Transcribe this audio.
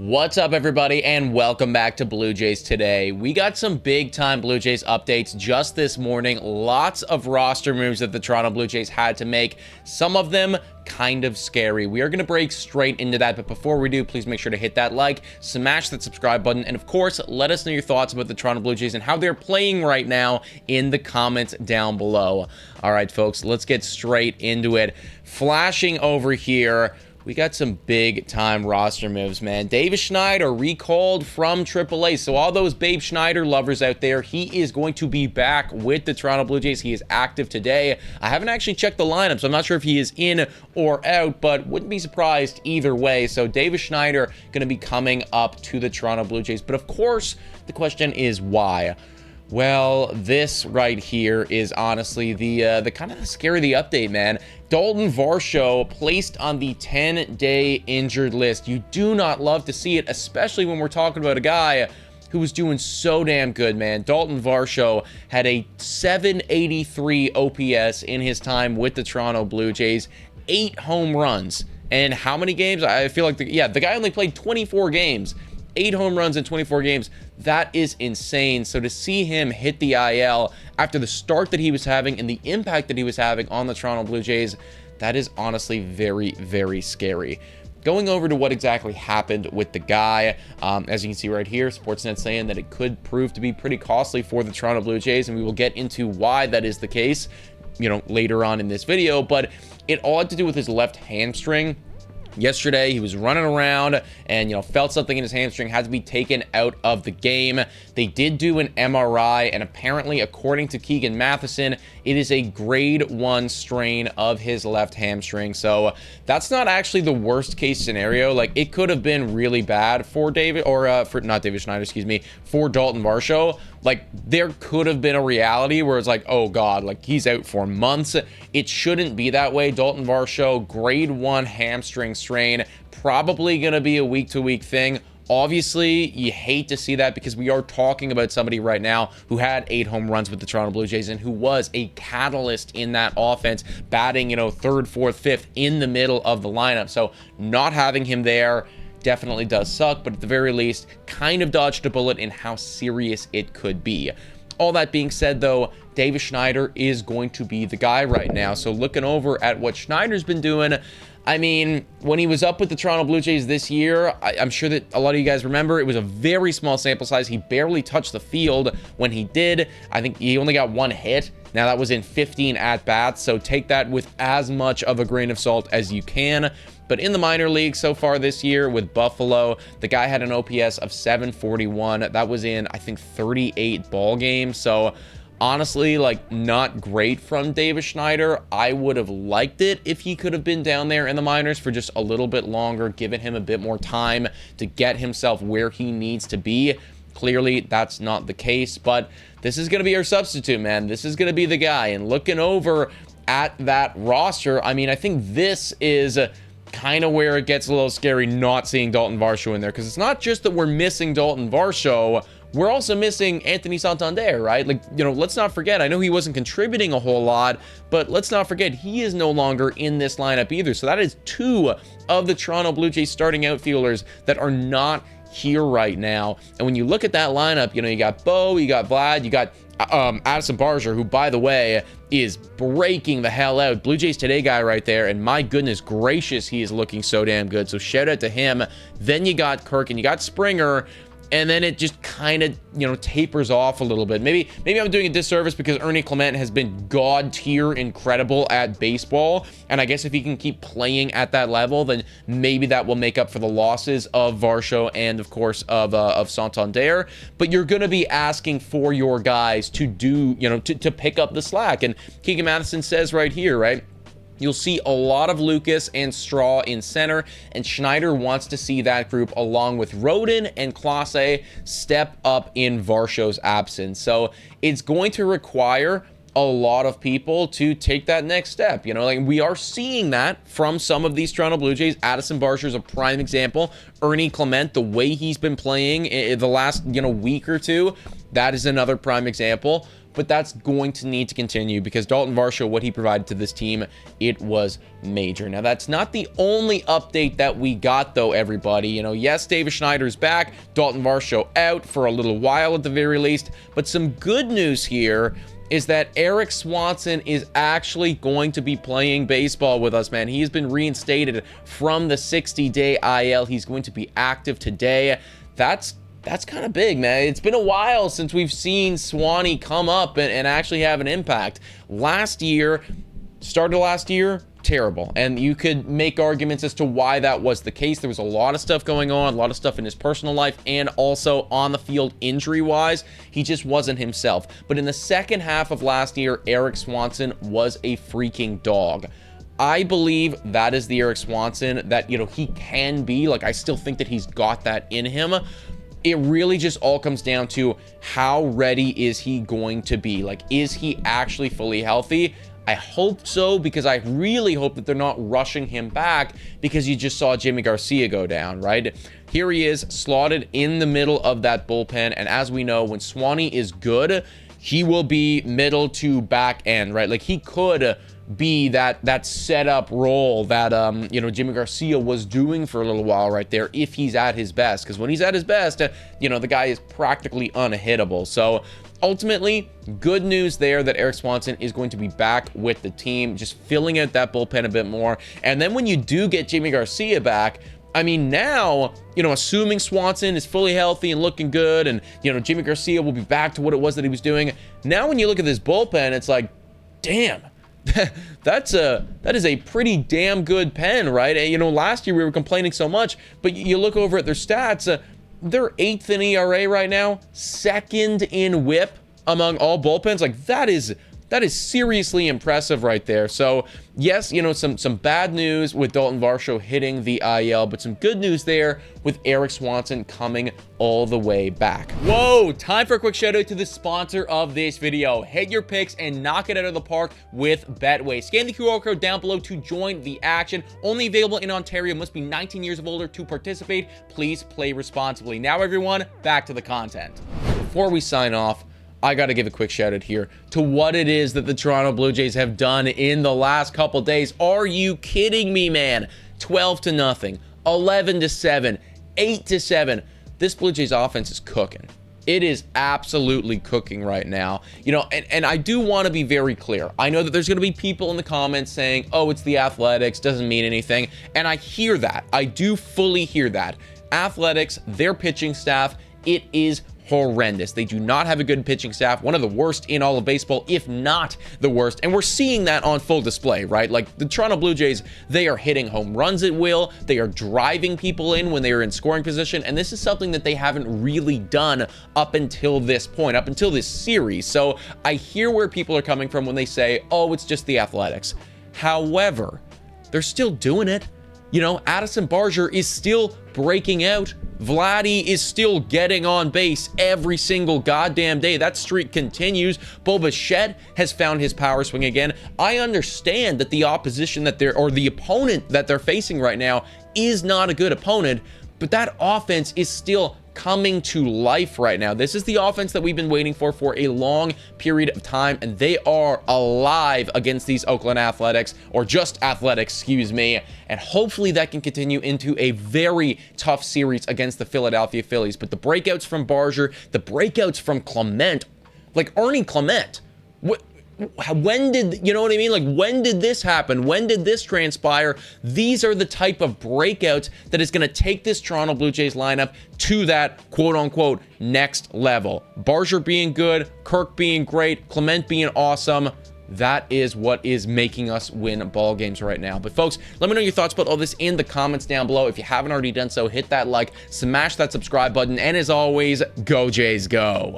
What's up, everybody, and welcome back to Blue Jays Today. We got some big-time Blue Jays updates just this morning. Lots of roster moves that the Toronto Blue Jays had to make. Some of them kind of scary. We are going to break straight into that, but before we do, please make sure to hit that like, smash that subscribe button, and of course, let us know your thoughts about the Toronto Blue Jays and how they're playing right now in the comments down below. All right, folks, let's get straight into it. Flashing over here, we got some big-time roster moves, man. Davis Schneider recalled from AAA. So all those Babe Schneider lovers out there, he is going to be back with the Toronto Blue Jays. He is active today. I haven't actually checked the lineup, so I'm not sure if he is in or out, but wouldn't be surprised either way. So Davis Schneider going to be coming up to the Toronto Blue Jays. But of course, the question is why? Well, this right here is honestly the kind of scary update, man. Daulton Varsho placed on the 10-day injured list. You do not love to see it, especially when we're talking about a guy who was doing so damn good, man. Daulton Varsho had a 783 OPS in his time with the Toronto Blue Jays, 8 home runs. And how many games? I feel like, the guy only played 24 games. 8 home runs in 24 games. That is insane. So to see him hit the IL after the start that he was having and the impact that he was having on the Toronto Blue Jays, that is honestly very, very scary. Going over to what exactly happened with the guy, as you can see right here, Sportsnet saying that it could prove to be pretty costly for the Toronto Blue Jays, and we will get into why that is the case, later on in this video. But it all had to do with his left hamstring. Yesterday, he was running around and, felt something in his hamstring, had to be taken out of the game. They did do an MRI, and apparently, according to Keegan Matheson, it is a grade 1 strain of his left hamstring. So that's not actually the worst case scenario. Like, it could have been really bad for David, or not David Schneider, excuse me, for Daulton Varsho. Like, there could have been a reality where it's like, oh God, like he's out for months. It shouldn't be that way. Daulton Varsho, grade 1 hamstring strain, probably going to be a week-to-week thing. Obviously, you hate to see that because we are talking about somebody right now who had 8 home runs with the Toronto Blue Jays and who was a catalyst in that offense, batting, 3rd, 4th, 5th in the middle of the lineup. So not having him there definitely does suck, but at the very least, kind of dodged a bullet in how serious it could be. All that being said, though, Davis Schneider is going to be the guy right now. So looking over at what Schneider's been doing, I mean, when he was up with the Toronto Blue Jays this year, I'm sure that a lot of you guys remember, it was a very small sample size. He barely touched the field when he did. I think he only got 1 hit. Now, that was in 15 at-bats, so take that with as much of a grain of salt as you can. But in the minor league so far this year with Buffalo, the guy had an OPS of 741. That was in, I think, 38 ball games. So honestly, like, not great from Davis Schneider. I would have liked it if he could have been down there in the minors for just a little bit longer, given him a bit more time to get himself where he needs to be. Clearly, that's not the case, but this is going to be our substitute, man. This is going to be the guy. And looking over at that roster, I mean, I think this is kind of where it gets a little scary not seeing Daulton Varsho in there, because it's not just that we're missing Daulton Varsho, we're also missing Anthony Santandere, right? Like, let's not forget, I know he wasn't contributing a whole lot, but let's not forget, he is no longer in this lineup either. So that is 2 of the Toronto Blue Jays starting outfielders that are not here right now. And when you look at that lineup, you got Bo, you got Vlad, you got Addison Barger, who, by the way, is breaking the hell out. Blue Jays Today guy right there, and my goodness gracious, he is looking so damn good. So shout out to him. Then you got Kirk and you got Springer, and then it just kind of, tapers off a little bit. Maybe I'm doing a disservice because Ernie Clement has been god tier incredible at baseball, and I guess if he can keep playing at that level, then maybe that will make up for the losses of Varsho and, of course, of Santandere. But you're going to be asking for your guys to do, to pick up the slack. And Keegan Matheson says right here, right? You'll see a lot of Lucas and Straw in center, and Schneider wants to see that group along with Rodin and Clase step up in Varsho's absence. So it's going to require a lot of people to take that next step. Like, we are seeing that from some of these Toronto Blue Jays. Addison Barger is a prime example. Ernie Clement, the way he's been playing the last, week or two, that is another prime example. but that's going to need to continue because Daulton Varsho, what he provided to this team, it was major. Now, that's not the only update that we got, though, everybody. You know, yes, David Schneider's back, Daulton Varsho out for a little while at the very least, but some good news here is that Erik Swanson is actually going to be playing baseball with us, man. He has been reinstated from the 60-day IL. He's going to be active today. That's kind of big, man. It's been a while since we've seen Swanee come up and actually have an impact. Started last year, terrible. And you could make arguments as to why that was the case. There was a lot of stuff going on, a lot of stuff in his personal life, and also on the field injury-wise. He just wasn't himself. But in the second half of last year, Erik Swanson was a freaking dog. I believe that is the Erik Swanson that, you know, he can be. Like, I still think that he's got that in him. It really just all comes down to how ready is he going to be? Like, is he actually fully healthy? I hope so, because I really hope that they're not rushing him back, because you just saw Jimmy Garcia go down, right? Here he is, slotted in the middle of that bullpen, and as we know, when Swanee is good, he will be middle to back end, right? Like, he could be that setup role that you know, Jimmy Garcia was doing for a little while right there, if he's at his best, because when he's at his best, you know, the guy is practically unhittable. So ultimately, good news there that Erik Swanson is going to be back with the team, just filling out that bullpen a bit more. And then when you do get Jimmy Garcia back, I mean, now, you know, assuming Swanson is fully healthy and looking good, and, you know, Jimmy Garcia will be back to what it was that he was doing. Now, when you look at this bullpen, it's like, damn, that is a pretty damn good pen, right? And, you know, last year we were complaining so much, but you look over at their stats, they're 8th in ERA right now, 2nd in WHIP among all bullpens. Like, that is seriously impressive right there. So yes, you know, some bad news with Daulton Varsho hitting the IL, but some good news there with Erik Swanson coming all the way back. Whoa, time for a quick shout out to the sponsor of this video. Hit your picks and knock it out of the park with Betway. Scan the QR code down below to join the action. Only available in Ontario. Must be 19 years of older to participate. Please play responsibly. Now everyone, back to the content. Before we sign off, I got to give a quick shout out here to what it is that the Toronto Blue Jays have done in the last couple days. Are you kidding me, man? 12-0, 11-7, 8-7. This Blue Jays offense is cooking. It is absolutely cooking right now. You know, and I do want to be very clear. I know that there's going to be people in the comments saying, oh, it's the Athletics, doesn't mean anything. And I hear that. I do fully hear that. Athletics, their pitching staff, it is horrendous. They do not have a good pitching staff, one of the worst in all of baseball, if not the worst. And we're seeing that on full display, right? Like, the Toronto Blue Jays, they are hitting home runs at will. They are driving people in when they are in scoring position. And this is something that they haven't really done up until this point, up until this series. So I hear where people are coming from when they say, oh, it's just the Athletics. However, they're still doing it. You know, Addison Barger is still breaking out. Vladdy is still getting on base every single goddamn day. That streak continues. Bo Bichette has found his power swing again. I understand that the opposition that they're, or the opponent that they're facing right now is not a good opponent, but that offense is still coming to life right now. This is the offense that we've been waiting for a long period of time, and they are alive against these Oakland Athletics, or just Athletics, excuse me, and hopefully that can continue into a very tough series against the Philadelphia Phillies. But the breakouts from Barger, the breakouts from Clement, like Arnie Clement, when did, you know what I mean? Like, when did this happen? When did this transpire? These are the type of breakouts that is going to take this Toronto Blue Jays lineup to that quote-unquote next level. Barger being good, Kirk being great, Clement being awesome. That is what is making us win ball games right now. But folks, let me know your thoughts about all this in the comments down below. If you haven't already done so, hit that like, smash that subscribe button, and as always, go Jays go.